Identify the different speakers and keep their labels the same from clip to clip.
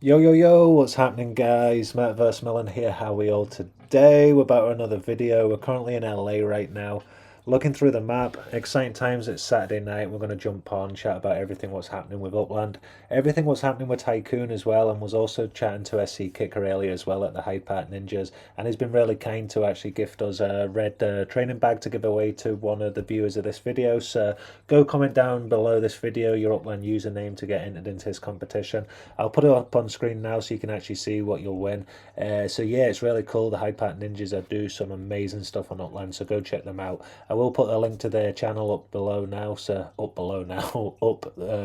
Speaker 1: Yo, yo, yo, what's happening, guys? METAVERSEMILLEN here. How are we all today? We're about another video. We're currently in LA right now. Looking through the map, exciting times. It's Saturday night. We're going to jump on, chat about everything what's happening with Upland, everything what's happening with Tycoon as well, and was also chatting to SC Kicker earlier as well at the Hyde Ninjas, and he's been really kind to actually gift us a red training bag to give away to one of the viewers of this video. So go comment down below this video your Upland username to get entered into his competition. I'll put it up on screen now so you can actually see what you'll win. So yeah, it's really cool. The Hyde Ninjas do some amazing stuff on Upland, so go check them out. I will put a link to their channel up below now, so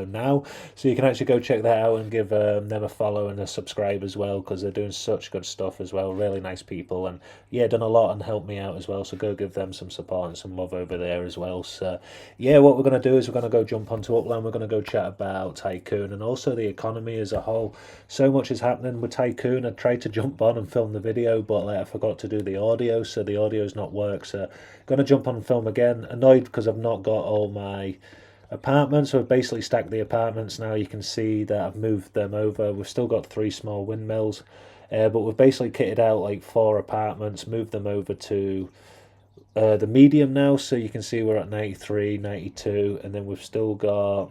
Speaker 1: now, so you can actually go check that out and give them a follow and a subscribe as well, because they're doing such good stuff as well. Really nice people, and yeah, done a lot and helped me out as well. So go give them some support and some love over there as well. So yeah, what we're going to do is we're going to go jump onto Upland. We're going to go chat about Tycoon and also the economy as a whole. So much is happening with Tycoon. I tried to jump on and film the video, but I forgot to do the audio, so the audio's not work. So gonna jump on and film again. Annoyed because I've not got all my apartments. So I've basically stacked the apartments now. You can see that I've moved them over. We've still got 3 small windmills, but we've basically kitted out like 4 apartments, moved them over to the medium now. So you can see we're at 93, 92, and then we've still got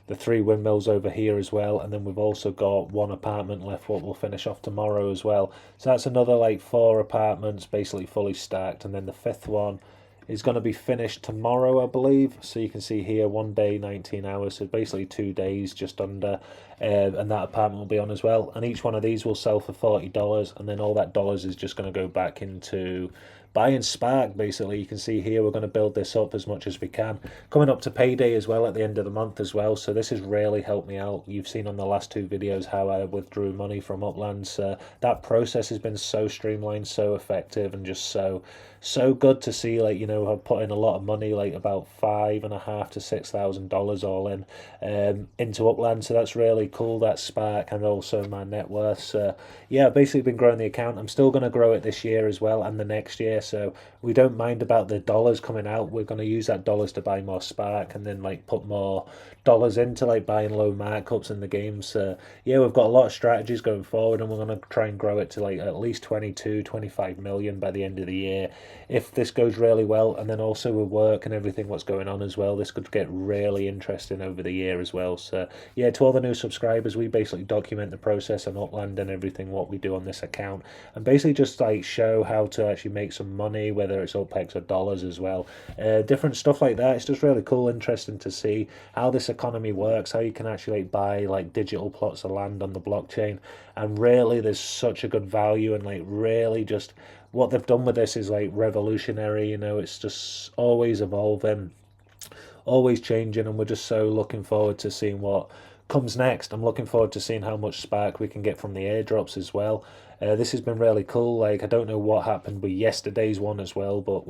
Speaker 1: the 3 windmills over here as well, and then we've also got 1 apartment left what we'll finish off tomorrow as well. So that's another like 4 apartments basically fully stacked, and then the 5th one is going to be finished tomorrow, I believe. So you can see here 1 day 19 hours, so basically 2 days just under, and that apartment will be on as well, and each one of these will sell for $40, and then all that dollars is just going to go back into buying Spark. Basically, you can see here we're going to build this up as much as we can, coming up to payday as well at the end of the month as well. So this has really helped me out. You've seen on the last 2 videos how I withdrew money from Uplands. That process has been so streamlined, so effective, and just so good to see. Like, you know, I've put in a lot of money, like about $5,500 to $6,000 all in into Upland. So that's really cool. That Spark and also my net worth. So yeah, I've basically been growing the account. I'm still going to grow it this year as well and the next year. So we don't mind about the dollars coming out. We're going to use that dollars to buy more Spark, and then like put more dollars into like buying low markups in the game. So yeah, we've got a lot of strategies going forward, and we're going to try and grow it to like at least 22, 25 million by the end of the year if this goes really well. And then also with work and everything what's going on as well, this could get really interesting over the year as well. So yeah, to all the new subscribers, we basically document the process on Upland and everything what we do on this account, and basically just like show how to actually make some money, whether it's OPEX or dollars as well, different stuff like that. It's just really cool, interesting to see how this economy works, how you can actually like buy like digital plots of land on the blockchain, and really there's such a good value, and like really just what they've done with this is like revolutionary. You know, it's just always evolving, always changing, and we're just so looking forward to seeing what comes next. I'm looking forward to seeing how much Spark we can get from the airdrops as well. This has been really cool. Like, I don't know what happened with yesterday's one as well, but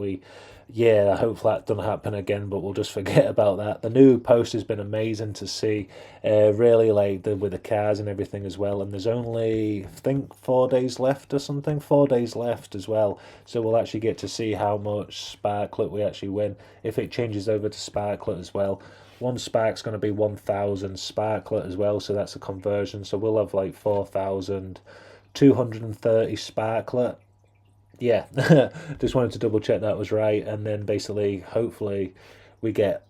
Speaker 1: yeah, I hope that doesn't happen again, but we'll just forget about that. The new post has been amazing to see, really, like, with the cars and everything as well, and there's only, I think, 4 days left or something, 4 days left as well, so we'll actually get to see how much Sparklet we actually win, if it changes over to Sparklet as well. 1 Spark's going to be 1,000 Sparklet as well, so that's a conversion, so we'll have like 4,230 Sparklet. Yeah, just wanted to double check that was right, and then basically hopefully we get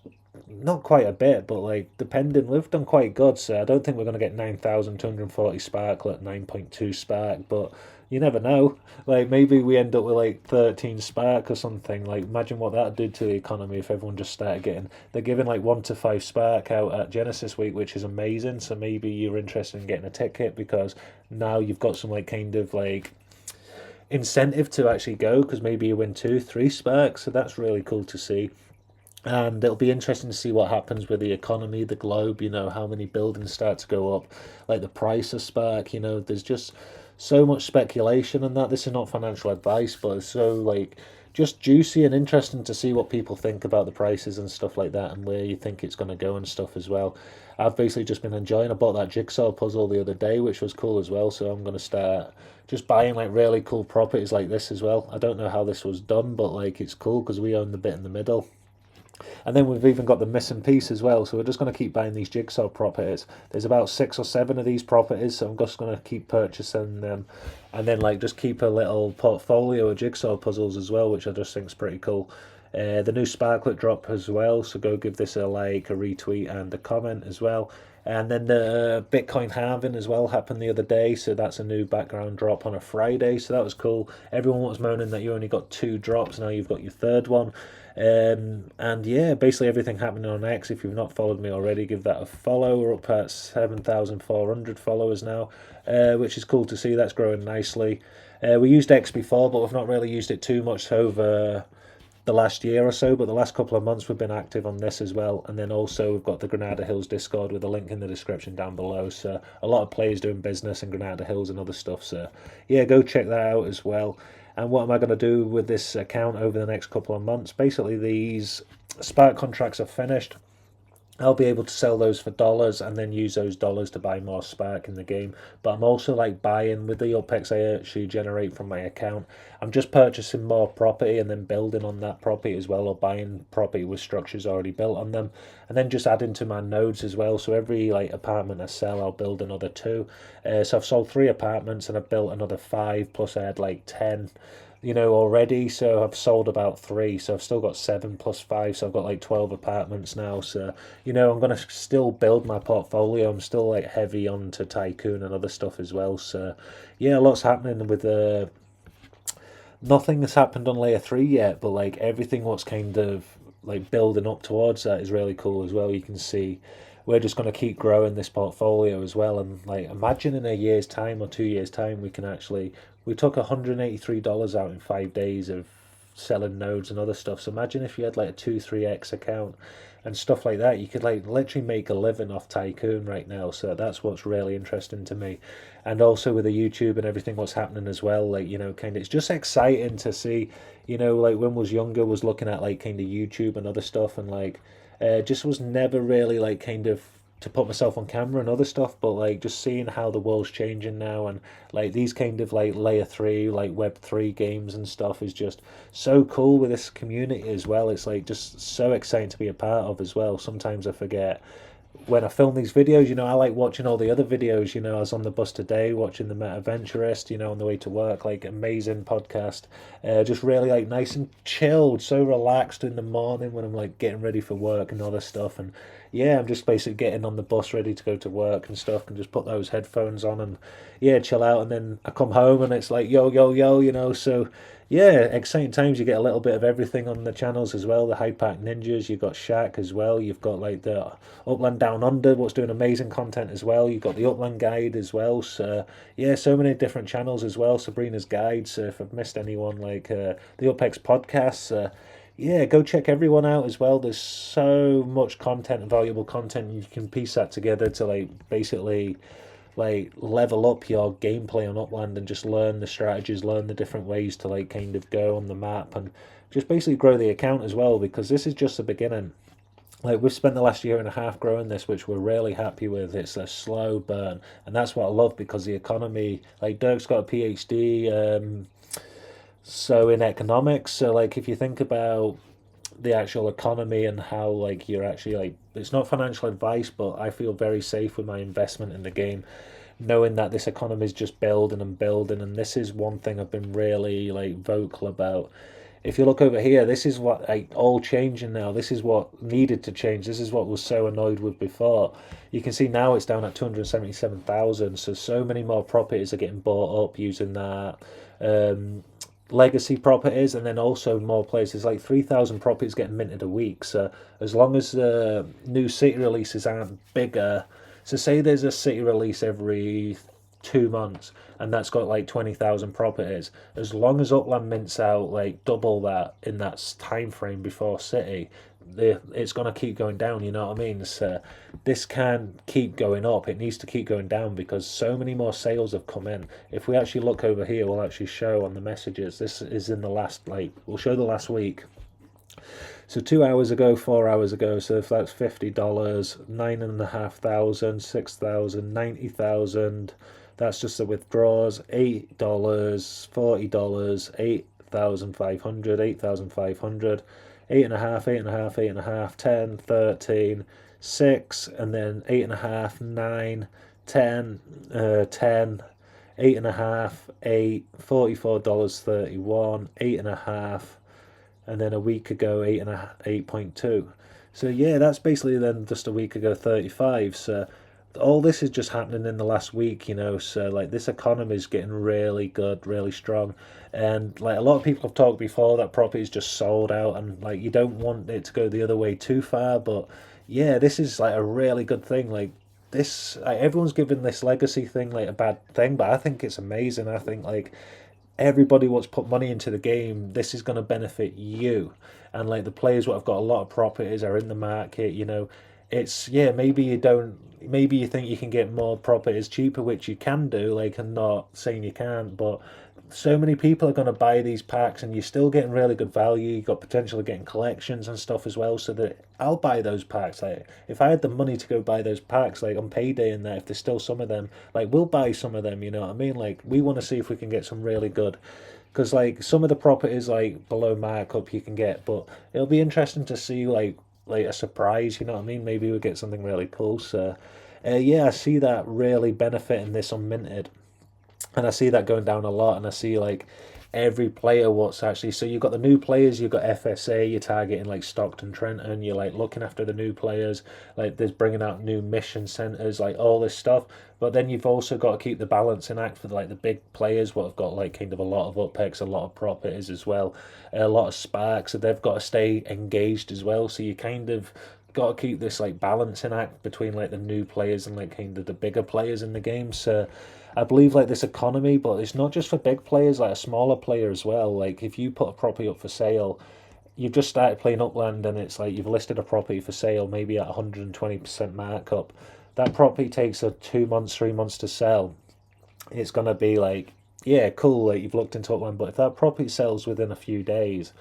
Speaker 1: not quite a bit, but like depending, we've done quite good, so I don't think we're going to get 9,240 Sparklet, 9.2 Spark, but you never know. Like, maybe we end up with like 13 Spark or something. Like, imagine what that did to the economy if everyone just started getting, they're giving like 1 to 5 Spark out at Genesis Week, which is amazing. So maybe you're interested in getting a ticket, because now you've got some like kind of like incentive to actually go, because maybe you win 2, 3 Sparks. So that's really cool to see. And it'll be interesting to see what happens with the economy, the globe, you know, how many buildings start to go up, like the price of Spark, you know, there's just so much speculation and that. This is not financial advice, but it's so like just juicy and interesting to see what people think about the prices and stuff like that, and where you think it's going to go and stuff as well. I've basically just been enjoying, I bought that jigsaw puzzle the other day, which was cool as well, so I'm going to start just buying like really cool properties like this as well. I don't know how this was done, but like it's cool because we own the bit in the middle. And then we've even got the missing piece as well. So we're just going to keep buying these jigsaw properties. There's about 6 or 7 of these properties, so I'm just going to keep purchasing them, and then like just keep a little portfolio of jigsaw puzzles as well, which I just think is pretty cool. The new Sparklet drop as well, so go give this a like, a retweet, and a comment as well. And then the Bitcoin halving as well happened the other day, so that's a new background drop on a Friday, so that was cool. Everyone was moaning that you only got 2 drops, now you've got your third one. And yeah, basically everything happening on X. If you've not followed me already, give that a follow. We're up at 7,400 followers now, which is cool to see. That's growing nicely. We used X before, but we've not really used it too much over the last year or so, but the last couple of months we've been active on this as well. And then also we've got the Granada Hills Discord with a link in the description down below, so a lot of players doing business in Granada Hills and other stuff, so yeah, go check that out as well. And what am I going to do with this account over the next couple of months? Basically, these Spark contracts are finished. I'll be able to sell those for dollars and then use those dollars to buy more Spark in the game. But I'm also like buying with the UPEX I actually generate from my account. I'm just purchasing more property and then building on that property as well, or buying property with structures already built on them, and then just adding to my nodes as well. So every like apartment I sell, I'll build another 2. So I've sold 3 apartments and I've built another 5, plus I had like 10 already. So I've sold about 3, so I've still got 7 plus 5, so I've got like 12 apartments now. So I'm going to still build my portfolio. I'm still like heavy onto Tycoon and other stuff as well. So yeah, lots happening with nothing has happened on layer 3 yet, but like everything what's kind of like building up towards that is really cool as well. You can see we're just going to keep growing this portfolio as well, and like imagine in a year's time or 2 years time we took $183 out in 5 days of selling nodes and other stuff. So imagine if you had like a 2-3x account and stuff like that. You could like literally make a living off Tycoon right now. So that's what's really interesting to me. And also with the YouTube and everything what's happening as well, like kind of it's just exciting to see. Like when I was younger, was looking at like kind of YouTube and other stuff, and like just was never really like kind of to put myself on camera and other stuff, but like just seeing how the world's changing now, and like these kind of like layer 3 like web3 games and stuff is just so cool with this community as well. It's like just so exciting to be a part of as well. Sometimes I forget when I film these videos, I like watching all the other videos. I was on the bus today watching the Metaventurist, on the way to work, like amazing podcast. Just really like nice and chilled, so relaxed in the morning when I'm like getting ready for work and all this stuff. And yeah, I'm just basically getting on the bus ready to go to work and stuff, and just put those headphones on and yeah, chill out. And then I come home and it's like yo, yo, yo, so yeah, exciting times. You get a little bit of everything on the channels as well. The Hyde Ninjas, you've got Shaq as well. You've got like the Upland Down Under, what's doing amazing content as well. You've got the Upland Guide as well. So yeah, so many different channels as well. Sabrina's Guides. If I've missed anyone, like the UPEX podcasts. Yeah, go check everyone out as well. There's so much content and valuable content. You can piece that together to like basically like level up your gameplay on Upland and just learn the strategies, learn the different ways to like kind of go on the map, and just basically grow the account as well, because this is just the beginning. Like we've spent the last year and a half growing this, which we're really happy with. It's a slow burn, and that's what I love, because the economy, like Dirk's got a PhD so in economics, so like if you think about the actual economy and how like you're actually like, it's not financial advice, but I feel very safe with my investment in the game, knowing that this economy is just building and building. And this is one thing I've been really like vocal about. If you look over here, this is what like all changing now. This is what needed to change. This is what was so annoyed with before. You can see now it's down at 277,000. So many more properties are getting bought up using that. Legacy properties, and then also more places, like 3,000 properties getting minted a week. So as long as the new city releases aren't bigger, so say there's a city release every 2 months and that's got like 20,000 properties, as long as Upland mints out like double that in that time frame before city, it's going to keep going down, you know what I mean? So this can't keep going up, it needs to keep going down, because so many more sales have come in. If we actually look over here, we'll actually show on the messages, this is in the last, like, we'll show the last week. So 2 hours ago, 4 hours ago, so if that's $50, 9,500, 6,000, 90,000, that's just the withdrawals, $8, $40, 8,500, 8,500. 8.5, 8.5, 8.5, 10, 13, 6, and then 8.5, 9, 10, 10, 8.5, 8, $44.31, 8.5, and then a week ago 8.2. So yeah, that's basically then just a week ago 35. So all this is just happening in the last week, you know. So like this economy is getting really good, really strong, and like a lot of people have talked before that property is just sold out, and like you don't want it to go the other way too far. But yeah, this is like a really good thing. Like this, like, everyone's given this legacy thing like a bad thing, but I think it's amazing. I think like everybody what's put money into the game, this is going to benefit you. And like the players what have got a lot of properties are in the market, you know. It's, yeah, maybe you don't, maybe you think you can get more properties cheaper, which you can do, like, I'm not saying you can't, but so many people are going to buy these packs and you're still getting really good value. You've got potential of getting collections and stuff as well, so that I'll buy those packs. Like if I had the money to go buy those packs like on payday and that, if there's still some of them, like we'll buy some of them, you know what I mean? Like we want to see if we can get some really good, because like some of the properties like below markup you can get, but it'll be interesting to see like a surprise, you know what I mean? Maybe we'll get something really cool. So yeah, I see that really benefiting this unminted, and I see that going down a lot. And I see like every player what's actually, so you've got the new players, you've got FSA, you're targeting like Stockton Trenton, you're like looking after the new players, like there's bringing out new mission centers, like all this stuff. But then you've also got to keep the balancing act for like the big players what have got like kind of a lot of upex, a lot of properties as well, a lot of sparks, so they've got to stay engaged as well. So you kind of got to keep this like balancing act between like the new players and like kind of the bigger players in the game. So I believe like this economy, but it's not just for big players, like a smaller player as well. Like if you put a property up for sale, you've just started playing Upland and it's like you've listed a property for sale, maybe at 120% markup. That property takes a 2 months, 3 months to sell. It's gonna be like, yeah, cool, like you've looked into Upland, but if that property sells within a few days,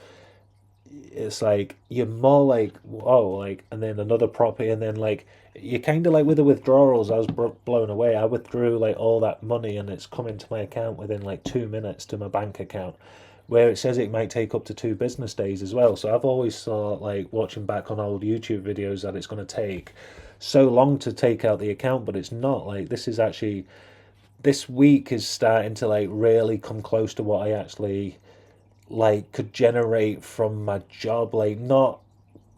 Speaker 1: it's like you're more like, oh, like, and then another property, and then like you kind of like with the withdrawals, I was blown away. I withdrew like all that money and it's come into my account within like 2 minutes to my bank account, where it says it might take up to 2 business days as well. So I've always thought, like watching back on old YouTube videos, that it's going to take so long to take out the account, but it's not. Like this is actually, this week is starting to like really come close to what I actually like could generate from my job. Like not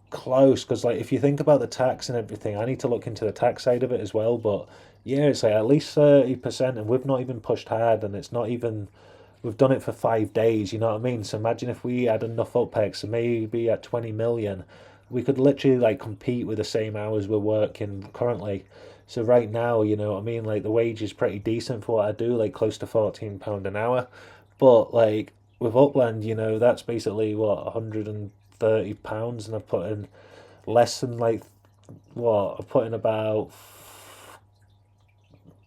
Speaker 1: close, because like if you think about the tax and everything, I need to look into the tax side of it as well. But yeah, it's like at least 30%, and we've not even pushed hard, and it's not even, we've done it for 5 days, you know what I mean? So imagine if we had enough upex, so maybe at 20 million, we could literally like compete with the same hours we're working currently. So right now, you know what I mean, like the wage is pretty decent for what I do, like close to £14 an hour. But like with Upland, you know, that's basically what, £130, and I've put in less than like, what, I've put in about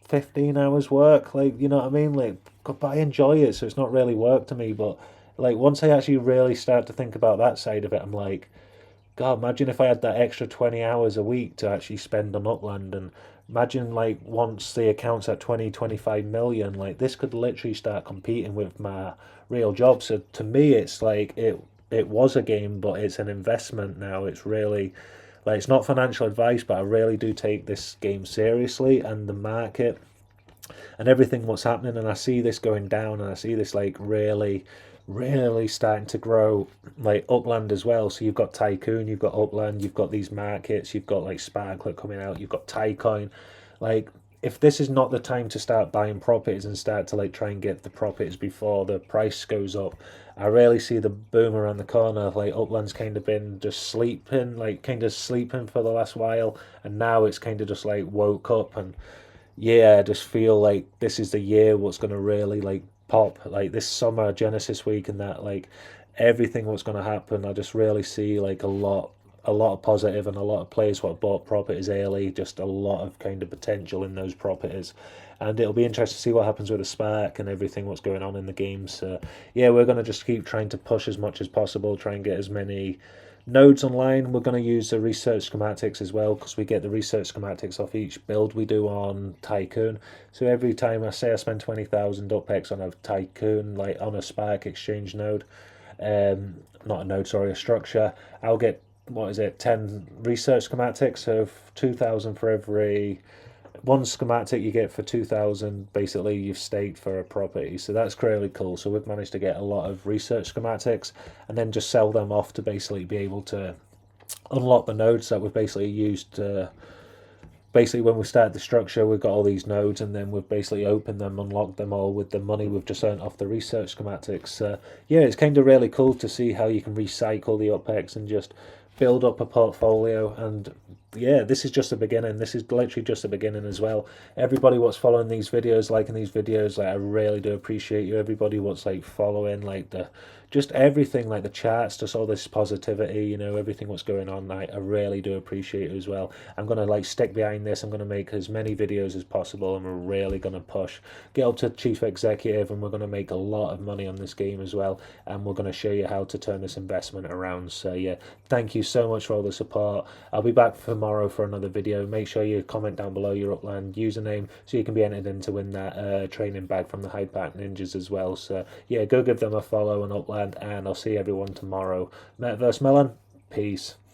Speaker 1: 15 hours work, like, you know what I mean? Like, but I enjoy it, so it's not really work to me. But like once I actually really start to think about that side of it, I'm like, God, imagine if I had that extra 20 hours a week to actually spend on Upland. And imagine like once the account's at 20, 25 million, like this could literally start competing with my real job. So to me, it's like it was a game, but it's an investment now. It's really like, it's not financial advice, but I really do take this game seriously, and the market and everything what's happening. And I see this going down, and I see this like really, really starting to grow, like Upland as well. So you've got Tycoon, you've got Upland, you've got these markets, you've got like Sparklet coming out, you've got Tycoon. Like if this is not the time to start buying properties and start to like try and get the properties before the price goes up, I really see the boom around the corner. Like Upland's kind of been just sleeping, like kind of sleeping for the last while, and now it's kind of just like woke up. And yeah, I just feel like this is the year what's going to really like pop, like this summer, Genesis week, and that like everything what's going to happen. I just really see like a lot of positive, and a lot of players what have bought properties early, just a lot of kind of potential in those properties. And it'll be interesting to see what happens with the spark and everything what's going on in the game. So yeah, we're going to just keep trying to push as much as possible, try and get as many nodes online. We're going to use the research schematics as well, because we get the research schematics off each build we do on Tycoon. So every time I say I spend 20,000 UPEX on a Tycoon, like on a Spark exchange node, not a node, sorry, a structure, I'll get, what is it, 10 research schematics, so 2,000 for every one schematic you get for 2,000. Basically you've staked for a property, so that's really cool. So we've managed to get a lot of research schematics and then just sell them off to basically be able to unlock the nodes that we've basically used to, basically when we started the structure we've got all these nodes, and then we've basically opened them, unlocked them all with the money we've just earned off the research schematics. Yeah, it's kind of really cool to see how you can recycle the UPEX and just build up a portfolio. And yeah, this is just the beginning. This is literally just the beginning as well. Everybody what's following these videos, liking these videos, like I really do appreciate you. Everybody what's like following, like the just everything, like the charts, just all this positivity, you know, everything what's going on, like I really do appreciate it as well. I'm gonna like stick behind this. I'm gonna make as many videos as possible, and we're really gonna push, get up to chief executive, and we're gonna make a lot of money on this game as well. And we're gonna show you how to turn this investment around. So yeah, thank you so much for all the support. I'll be back tomorrow for another video. Make sure you comment down below your Upland username so you can be entered in to win that training bag from the Hyde Ninjas as well. So yeah, go give them a follow on Upland, and I'll see everyone tomorrow. METAVERSEMILLEN, peace.